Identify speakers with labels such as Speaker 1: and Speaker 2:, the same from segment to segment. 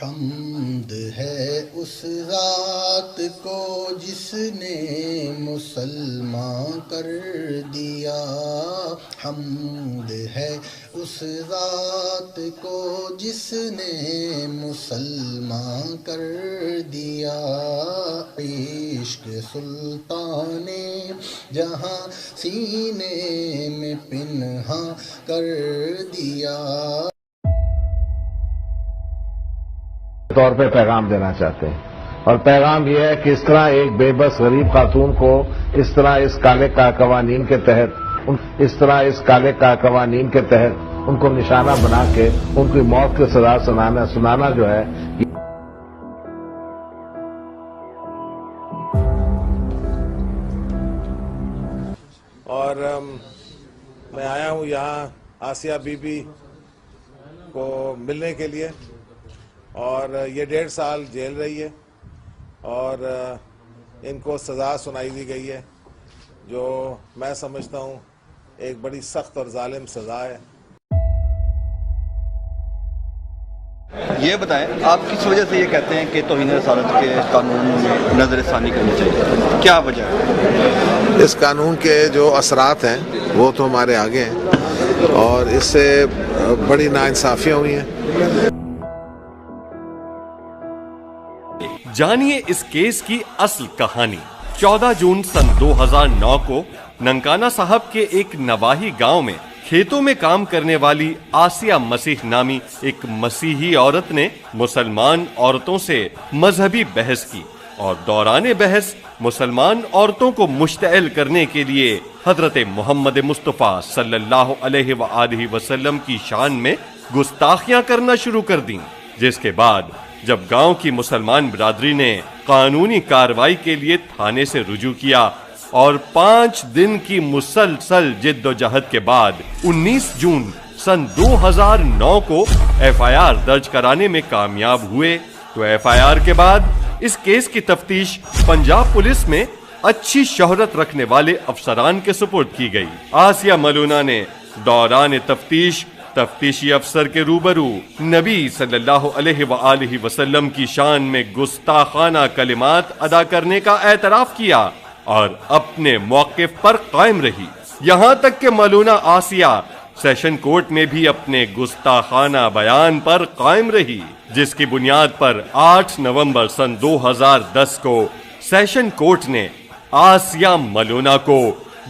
Speaker 1: حمد ہے اس ذات کو جس نے مسلمان کر دیا، حمد ہے اس ذات کو جس نے مسلمان کر دیا، عشق سلطان جہاں سینے میں پنہاں کر دیا۔
Speaker 2: طور پہ پیغام دینا چاہتے ہیں، اور پیغام یہ ہے کہ اس طرح ایک بے بس غریب خاتون کو اس طرح اس کالے قوانین کے تحت ان کو نشانہ بنا کے ان کی موت کی سزا سنانا جو ہے،
Speaker 3: اور میں آیا ہوں یہاں آسیہ بی بی کو ملنے کے لیے، اور یہ 1.5 سال جیل رہی ہے اور ان کو سزا سنائی دی گئی ہے، جو میں سمجھتا ہوں ایک بڑی سخت اور ظالم سزا ہے۔
Speaker 4: یہ بتائیں، آپ کس وجہ سے یہ کہتے ہیں کہ توہین رسالت کے قانون میں نظر ثانی کرنی چاہیے؟ کیا وجہ ہے؟
Speaker 5: اس قانون کے جو اثرات ہیں وہ تو ہمارے آگے ہیں، اور اس سے بڑی ناانصافیاں ہوئی ہیں۔
Speaker 6: جانیے اس کیس کی اصل کہانی۔ 14 جون سن 2009 کو ننکانہ صاحب کے ایک نواحی گاؤں میں کھیتوں میں کام کرنے والی آسیہ مسیح نامی ایک مسیحی عورت نے مسلمان عورتوں سے مذہبی بحث کی، اور دوران بحث مسلمان عورتوں کو مشتعل کرنے کے لیے حضرت محمد مصطفیٰ صلی اللہ علیہ وآلہ وسلم کی شان میں گستاخیاں کرنا شروع کر دیں، جس کے بعد جب گاؤں کی مسلمان برادری نے قانونی کارروائی کے لیے تھانے سے رجوع کیا، اور 5 دن کی مسلسل جد و جہد کے بعد 19 جون سن 2009 کو FIR درج کرانے میں کامیاب ہوئے، تو FIR کے بعد اس کیس کی تفتیش پنجاب پولیس میں اچھی شہرت رکھنے والے افسران کے سپرد کی گئی۔ آسیہ ملونہ نے دوران تفتیشی افسر کے روبرو نبی صلی اللہ علیہ وآلہ وسلم کی شان میں گستاخانہ کلمات ادا کرنے کا اعتراف کیا اور اپنے موقف پر قائم رہی، یہاں تک کہ ملونہ آسیہ سیشن کورٹ میں بھی اپنے گستاخانہ بیان پر قائم رہی، جس کی بنیاد پر 8 نومبر سن 2010 کو سیشن کورٹ نے آسیہ ملونہ کو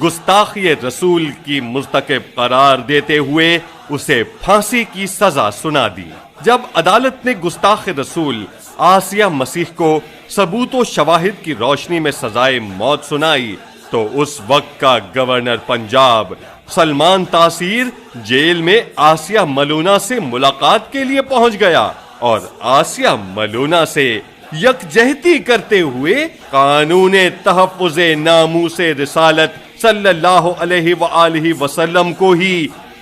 Speaker 6: گستاخی رسول کی مرتکب قرار دیتے ہوئے اسے پھانسی کی سزا سنا دی۔ جب عدالت نے گستاخ رسول آسیہ مسیح کو ثبوت و شواہد کی روشنی میں سزائے موت سنائی، تو اس وقت کا گورنر پنجاب سلمان تاثیر جیل میں آسیہ ملونہ سے ملاقات کے لیے پہنچ گیا، اور آسیہ ملونہ سے یکجہتی کرتے ہوئے قانون تحفظ ناموس رسالت صلی اللہ علیہ وآلہ وسلم کو ہی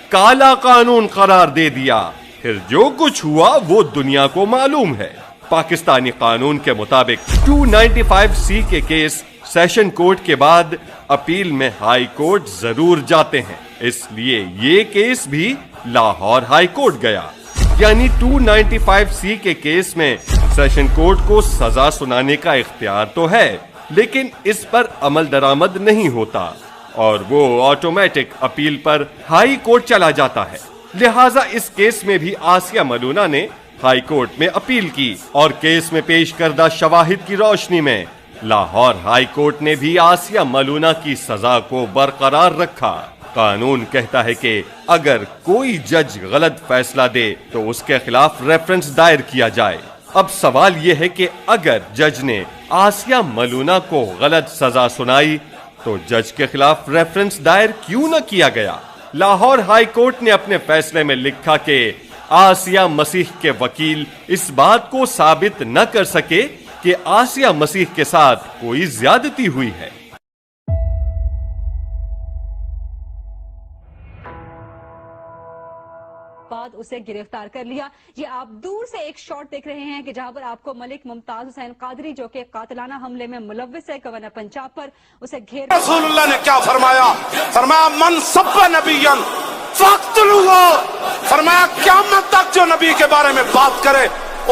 Speaker 6: کالا قانون قرار دے دیا۔ پھر جو کچھ ہوا وہ دنیا کو معلوم ہے۔ پاکستانی قانون کے مطابق 295C کے کیس سیشن کورٹ کے بعد اپیل میں ہائی کورٹ ضرور جاتے ہیں، اس لیے یہ کیس بھی لاہور ہائی کورٹ گیا، یعنی 295C کے کیس میں سیشن کورٹ کو سزا سنانے کا اختیار تو ہے، لیکن اس پر عمل درآمد نہیں ہوتا، اور وہ آٹومیٹک اپیل پر ہائی کورٹ چلا جاتا ہے۔ لہٰذا اس کیس میں بھی آسیہ ملونہ نے ہائی کورٹ میں اپیل کی، اور کیس میں پیش کردہ شواہد کی روشنی میں لاہور ہائی کورٹ نے بھی آسیہ ملونہ کی سزا کو برقرار رکھا۔ قانون کہتا ہے کہ اگر کوئی جج غلط فیصلہ دے تو اس کے خلاف ریفرنس دائر کیا جائے۔ اب سوال یہ ہے کہ اگر جج نے آسیہ ملونہ کو غلط سزا سنائی تو جج کے خلاف ریفرنس دائر کیوں نہ کیا گیا؟ لاہور ہائی کورٹ نے اپنے فیصلے میں لکھا کہ آسیہ مسیح کے وکیل اس بات کو ثابت نہ کر سکے کہ آسیہ مسیح کے ساتھ کوئی زیادتی ہوئی ہے۔
Speaker 7: بعد اسے گرفتار کر لیا۔ یہ آپ دور سے ایک شاٹ دیکھ رہے ہیں کہ جہاں پر آپ کو ملک ممتاز حسین قادری جو کہ قاتلانہ حملے میں ملوث ہے گورنر پنجاب پر، اسے گھیر
Speaker 8: رسول اللہ نے کیا فرمایا؟ فرمایا من سب نبیًا فاقتلوہ، فرمایا قیامت تک جو نبی کے بارے میں بات کرے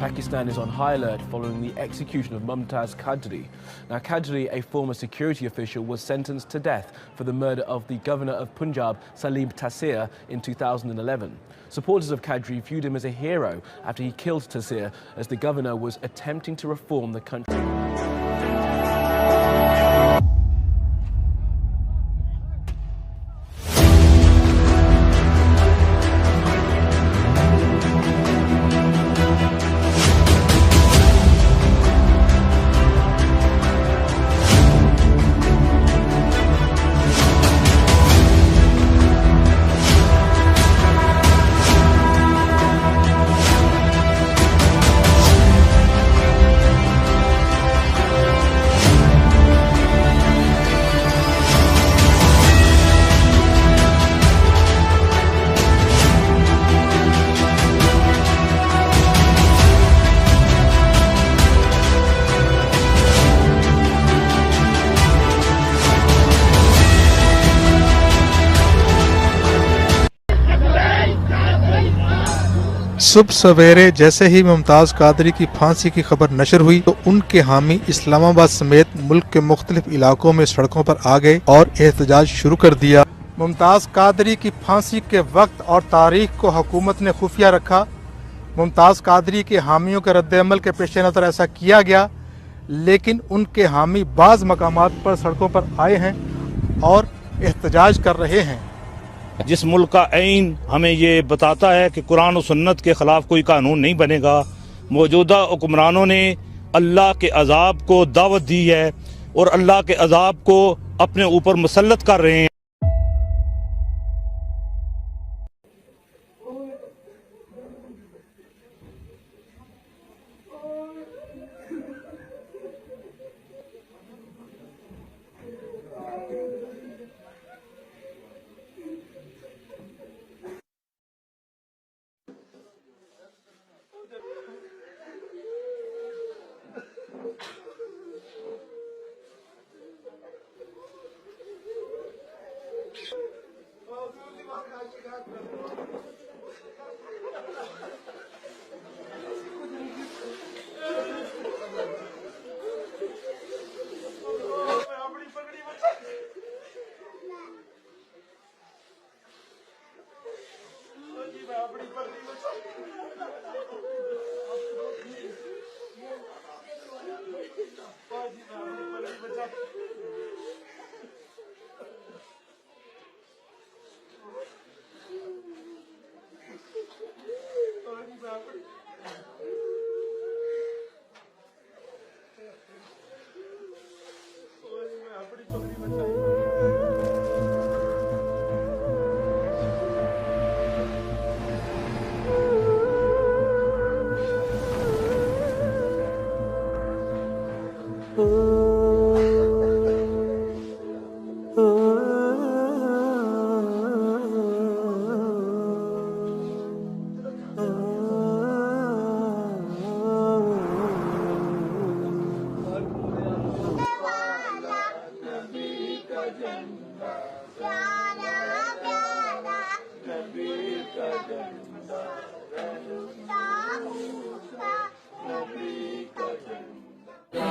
Speaker 9: Pakistan is on high alert following the execution of Mumtaz Qadri. Now, Qadri, a former security official, was sentenced to death for the murder of the governor of Punjab, Salim Taseer, in 2011. Supporters of Qadri viewed him as a hero after he killed Taseer, as the governor was attempting to reform the country.
Speaker 10: صبح سویرے جیسے ہی ممتاز قادری کی پھانسی کی خبر نشر ہوئی تو ان کے حامی اسلام آباد سمیت ملک کے مختلف علاقوں میں سڑکوں پر آ گئے اور احتجاج شروع کر دیا۔ ممتاز قادری کی پھانسی کے وقت اور تاریخ کو حکومت نے خفیہ رکھا۔ ممتاز قادری کے حامیوں کے رد عمل کے پیش نظر ایسا کیا گیا، لیکن ان کے حامی بعض مقامات پر سڑکوں پر آئے ہیں اور احتجاج کر رہے ہیں۔
Speaker 11: جس ملک کا آئین ہمیں یہ بتاتا ہے کہ قرآن و سنت کے خلاف کوئی قانون نہیں بنے گا، موجودہ حکمرانوں نے اللہ کے عذاب کو دعوت دی ہے اور اللہ کے عذاب کو اپنے اوپر مسلط کر رہے ہیں۔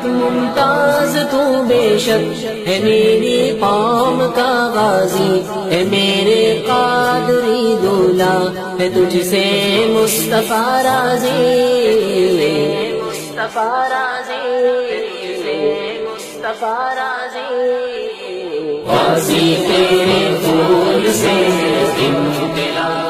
Speaker 12: ممتاز تو بے شک ہے میری قوم کا غازی، ہے میرے قادری دولا، ہے تجھ سے مصطفیٰ راضی، مصطفیٰ راضی، مصطفیٰ راضی، غازی تیرے پھول سے انقلاب